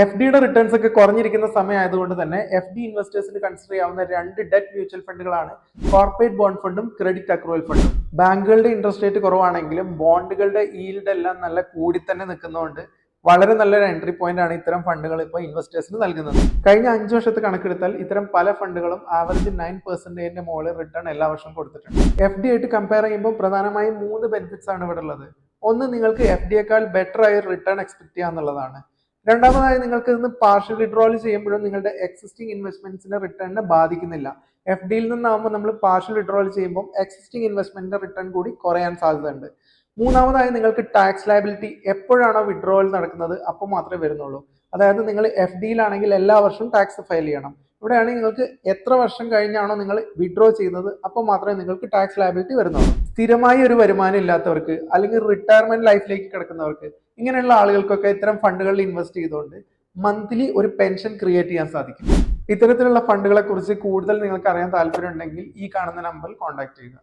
F ഡിയുടെ returns ഒക്കെ കുറഞ്ഞിരിക്കുന്ന സമയമായതുകൊണ്ട് തന്നെ എഫ് ഡി ഇൻവെസ്റ്റേഴ്സിന് കൺസിഡർ ചെയ്യാവുന്ന രണ്ട് ഡെറ്റ് മ്യൂച്വൽ ഫണ്ടുകളാണ് കോർപ്പറേറ്റ് ബോണ്ട് ഫണ്ടും ക്രെഡിറ്റ് അക്രൂവൽ ഫണ്ടും. ബാങ്കുകളുടെ ഇൻട്രസ്റ്റ് റേറ്റ് കുറവാണെങ്കിലും ബോണ്ടുകളുടെ ഈൽഡ് എല്ലാം നല്ല കൂടി തന്നെ നിൽക്കുന്നതുകൊണ്ട് വളരെ നല്ലൊരു എൻട്രി പോയിന്റ് ആണ് ഇത്തരം ഫണ്ടുകൾ ഇപ്പോൾ ഇൻവെസ്റ്റേഴ്സിന് നൽകുന്നത്. കഴിഞ്ഞ 5 വർഷത്തെ കണക്കെടുത്താൽ ഇത്തരം പല ഫണ്ടുകളും ആവറേജ് 9% മുകളിൽ റിട്ടേൺ എല്ലാ വർഷവും കൊടുത്തിട്ടുണ്ട്. എഫ് ഡി ആയിട്ട് കമ്പയർ ചെയ്യുമ്പോൾ പ്രധാനമായും 3 ബെനിഫിറ്റ്സ് ആണ് ഇവിടെ ഉള്ളത്. ഒന്ന്, നിങ്ങൾക്ക് എഫ് ഡിയേക്കാൾ ബെറ്റർ ആയ റിട്ടേൺ എക്സ്പെക്ട് ചെയ്യാന്നുള്ളതാണ്. രണ്ടാമതായി, നിങ്ങൾക്ക് ഇന്ന് പാർഷ്യൽ വിഡ്രോവൽ ചെയ്യുമ്പോഴും നിങ്ങളുടെ എക്സിസ്റ്റിംഗ് ഇൻവെസ്റ്റ്മെന്റ്സിന്റെ റിട്ടേണിനെ ബാധിക്കുന്നില്ല. എഫ് ഡിയിൽ നിന്നാകുമ്പോൾ നമ്മൾ പാർഷ്യൽ വിഡ്രോവൽ ചെയ്യുമ്പോൾ എക്സിസ്റ്റിംഗ് ഇൻവെസ്റ്റ്മെന്റിന്റെ റിട്ടേൺ കൂടി കുറയാൻ സാധ്യതയുണ്ട്. മൂന്നാമതായി, നിങ്ങൾക്ക് ടാക്സ് ലയബിലിറ്റി എപ്പോഴാണോ വിഡ്രോവൽ നടക്കുന്നത് അപ്പോൾ മാത്രമേ വരുന്നുള്ളൂ. അതായത് നിങ്ങൾ എഫ് ഡിയിലാണെങ്കിൽ എല്ലാ വർഷവും ടാക്സ് ഫയൽ ചെയ്യണം. ഇവിടെയാണെങ്കിൽ നിങ്ങൾക്ക് എത്ര വർഷം കഴിഞ്ഞാണോ നിങ്ങൾ വിഡ്രോ ചെയ്യുന്നത് അപ്പോൾ മാത്രമേ നിങ്ങൾക്ക് ടാക്സ് ലയബിലിറ്റി വരുന്നുള്ളൂ. സ്ഥിരമായി ഒരു വരുമാനം ഇല്ലാത്തവർക്ക് അല്ലെങ്കിൽ റിട്ടയർമെന്റ് ലൈഫിലേക്ക് കിടക്കുന്നവർക്ക്, ഇങ്ങനെയുള്ള ആളുകൾക്കൊക്കെ ഇത്തരം ഫണ്ടുകളിൽ ഇൻവെസ്റ്റ് ചെയ്തുകൊണ്ട് മന്ത്ലി ഒരു പെൻഷൻ ക്രിയേറ്റ് ചെയ്യാൻ സാധിക്കും. ഇത്തരത്തിലുള്ള ഫണ്ടുകളെ കുറിച്ച് കൂടുതൽ നിങ്ങൾക്ക് അറിയാൻ താല്പര്യം ഉണ്ടെങ്കിൽ ഈ കാണുന്ന നമ്പറിൽ കോൺടാക്ട് ചെയ്യുക.